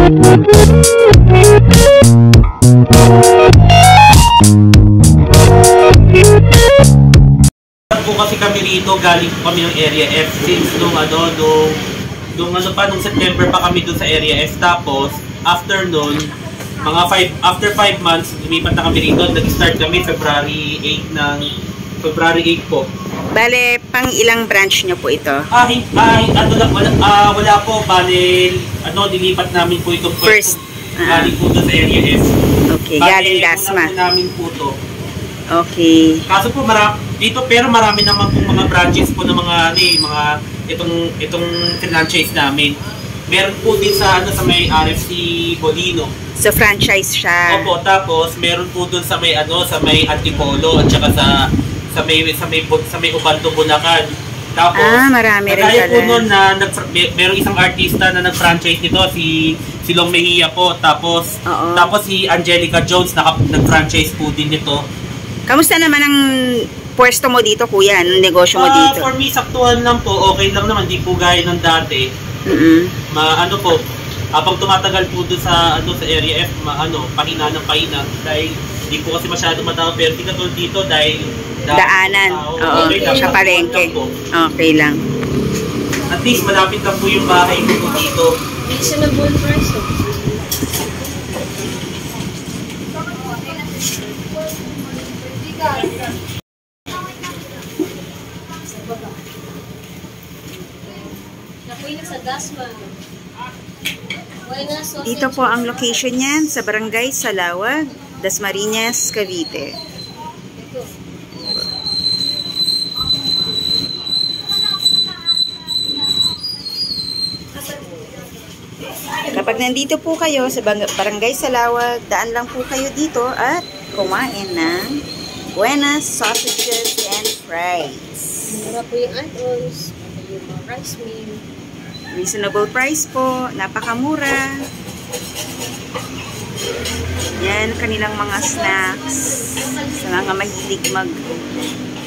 Po kasi kami rito, galing po kami ng Area F since nung September pa kami dun sa Area F. Tapos after nun, after 5 months, lumipat na kami rito. Nag-start kami February 8 po. Bale, pang ilang branch nyo po ito? Wala po. Bale, nilipat namin po ito. First. Galing po dun sa Area F. Okay, galing Dasma. Wala po namin po to. Okay. Kaso po pero marami naman po mga branches po ng itong franchise namin. Meron po din sa may RFC Bolino. So franchise siya. Opo, tapos meron po doon sa may Antipolo at saka sa may Ubaldo, Bulacan. Tapos marami rin kaya pala. po noon na merong isang artista na nag-franchise nito, si Long Mejia po, tapos si Angelica Jones nag-franchise po din nito. Kamusta naman ang pwesto mo dito, kuya? Anong negosyo mo dito? For me, saktuhan lang po. Okay lang naman. Di po gaya ng dati. Habang tumatagal po doon sa Area F, pahina ng pahina. Dahil di po kasi masyado matao. Pero di katulad dito dahil daanan. Oo, sa palengke. Okay lang. At least malapit lang po yung bahay ko dito. Reasonable price. Dito po ang location niyan sa Barangay Salawag, Dasmariñas, Cavite. Kapag nandito po kayo sa Barangay Salawag, daan lang po kayo dito at kumain ng Buenas Sausages and Fries. Mura po yung add-ons, yung mga rice meal. Reasonable price po, napakamura. Yan kanilang mga snacks sa mga mahilig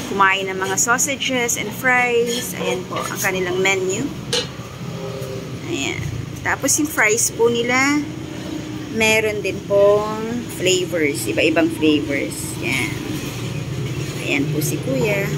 kumain ng mga sausages and fries. Ayan po ang kanilang menu. Ayan. Tapos yung fries po nila, meron din pong flavors, iba-ibang flavors. Yan. Ayan po si kuya.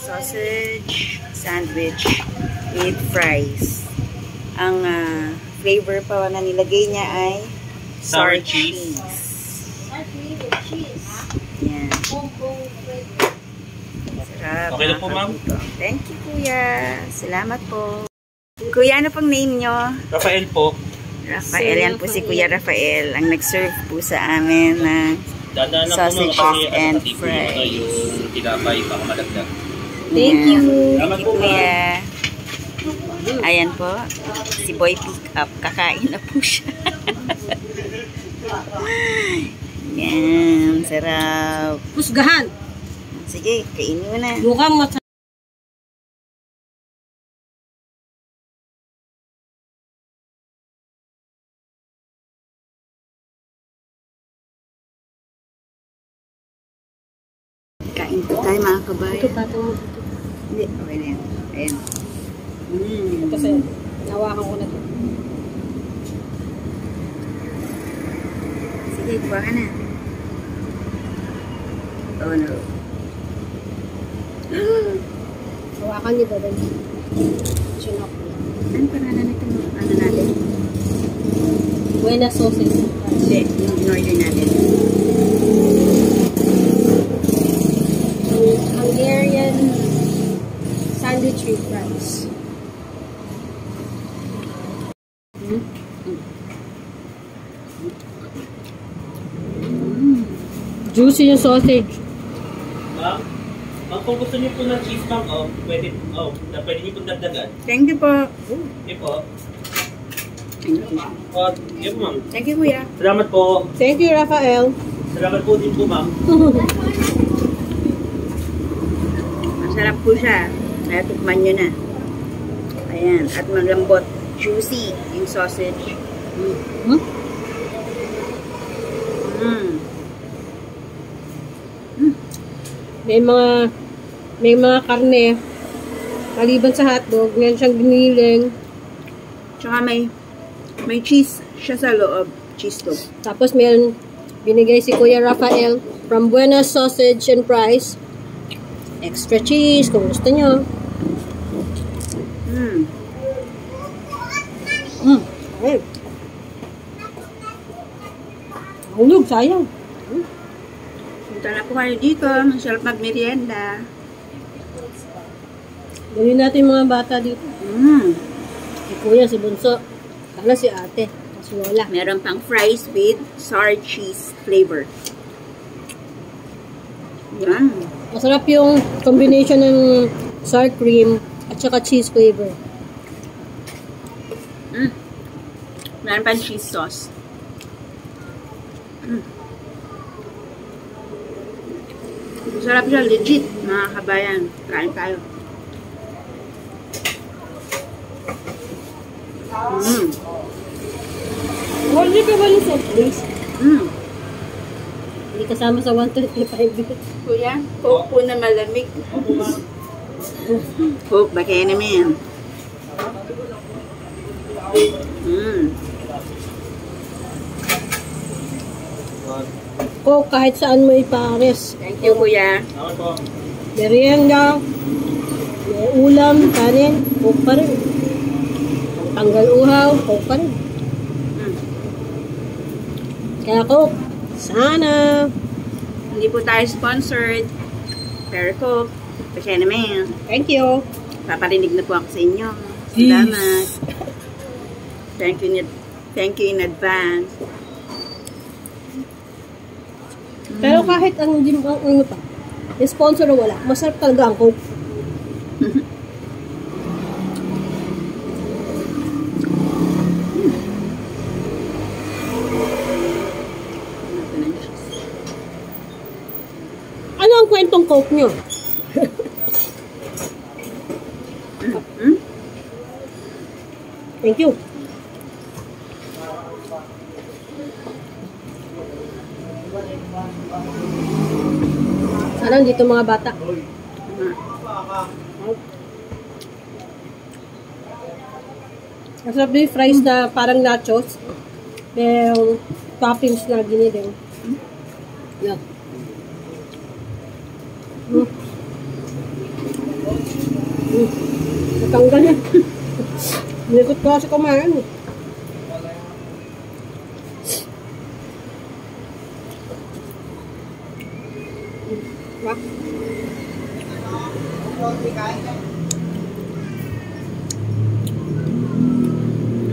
Sausage sandwich with fries. Ang flavor pa na nilagay niya ay sour cheese. Yan. Sarap. Okay na po, ma'am. Thank you, kuya. Salamat po. Kuya, ano pang name nyo? Rafael po. Rafael. Yan po si Kuya Rafael. Ang nag-serve po sa amin ng sausages and fries. Yung tinapay pa kamalagdag. Thank you. Salamat po, kuya. Ayan po. Si Boy pick up. Kakain na po siya. Yan. Sarap. Husgahan. Sige, kainin mo na. Mukhang kain po tayo mga kabayan. ito patong mo dito. Hindi, okay na yan. Ayan. Kasi nawakan ko na ito. Sige, kuha ka na. Oh no. Hawakan niyo ba din? Chinok. Ano pangalan nito? Ano natin? Buenas sausage. Hindi, yung in-order natin. Hungarian sandwich with fries. Juicy yung sausage. Ma'am, kung gusto niyo po ng cheese ma'am, pwede niyo po dagdagan. Thank you po. Okay po. Thank you. Yun ma'am. Thank you, kuya. Salamat po. Thank you, Rafael. Salamat po din po, ma'am. Masarap po siya. Kaya tikman nyo na. Ayan. At malambot. Juicy yung sausage. Hmm? May mga karne. Maliban sa hotdog, meron siyang giniling. Tsaka may cheese siya sa loob. Cheese to. Tapos meron binigay si Kuya Rafael from Buena's Sausage and Fries. Extra cheese kung gusto nyo. Ay. Hulog, sayang. Punta na po kayo dito. Masarap magmerienda. Gawin natin mga bata dito. Si Kuya, si Bunso. Kala si ate. Si Lola. Meron pang fries with sour cheese flavor. Yan. Masarap yung combination ng sour cream at saka cheese flavor. Meron pang cheese sauce. Masarap siya, legit, mga kabayan. Kain tayo. Wala ka ba yung soft drinks? Hindi kasama sa 125. Kuya, Coke po na malamig. Coke, ba kaya naman? Coke kahit saan mo ipares. Thank you, Kuya. Salamat po. Merienda, may ulam, kanin, Coke pa rin. Tanggal uhaw, Coke pa rin. Kaya Coke, sana. Hindi po tayo sponsored. Pero Coke, ba kaya naman? Thank you. Paparinig na po ako sa inyo. Salamat. Thank you in advance. Pero kahit ang ano pa, sponsor o wala, masarap talaga ang Coke. Ano ang kwentong Coke nyo? Thank you. Sana dito mga bata. Masarap din yung fries na parang nachos. May toppings na giniling. Yeah. Natanggal yan. Nilikot ko kasi kumain eh. Wah.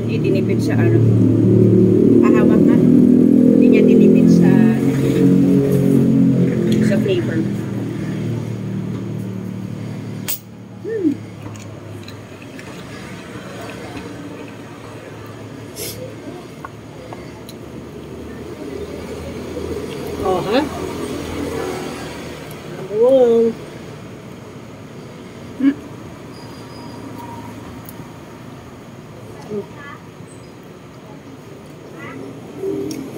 Hindi tinipid sa ano. Pahawak na. Hindi niya tinipid sa flavor. Oh, ha? Abuang.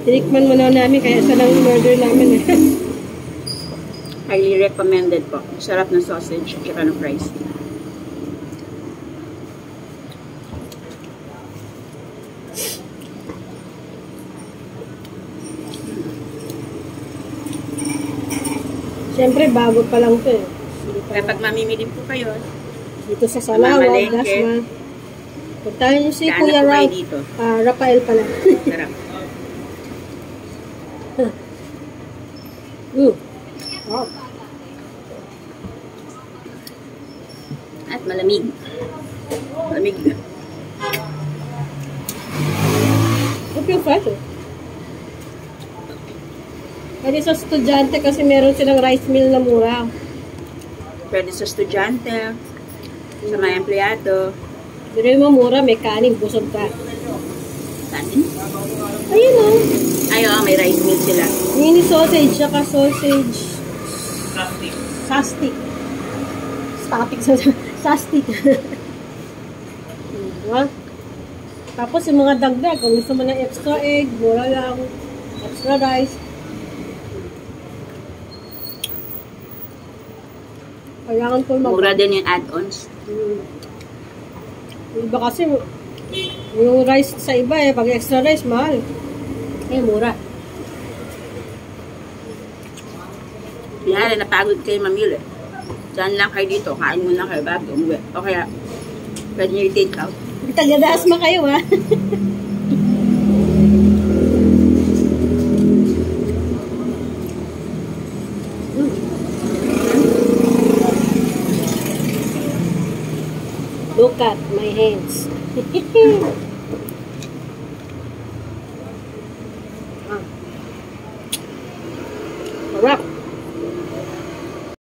Tinikman mo na namin, kaya isa lang yung order namin eh. Highly recommended po. Sarap ng sausage at saka ng fries. Siyempre, bago pa lang to eh. Kapag mamimili po kayo, Dito sa Salawa, Mamalengke. Dasma. Puntahan niyo si Kaano Kuya po kayo dito? Rafael pala. sarap. Wow. At malamig. Malamig na. Huwag yung fresh eh. Pwede sa estudyante kasi meron silang rice meal na mura. Pwede sa estudyante, sa mga empleyado. Pero yung mura, may kanin, busog ka. Kanin? Ayun o. Ay, may rice meat sila. Mini sausage, saka sausage. Plastic. Sastik. Sastik. Diba? Tapos yung mga dagdag, kung gusto mo ng extra egg, mura lang, extra rice. Kailangan ko Mura din yung add-ons. Iba kasi, yung rice sa iba pag extra rice, mahal. Mura. Kaya napagod kayo mamili. Diyan lang kayo dito, kain muna kayo bago umuwi. O kaya, pwede nyo i-take out. Taga-Dasma kayo, ha? Look at my hands. Sarap.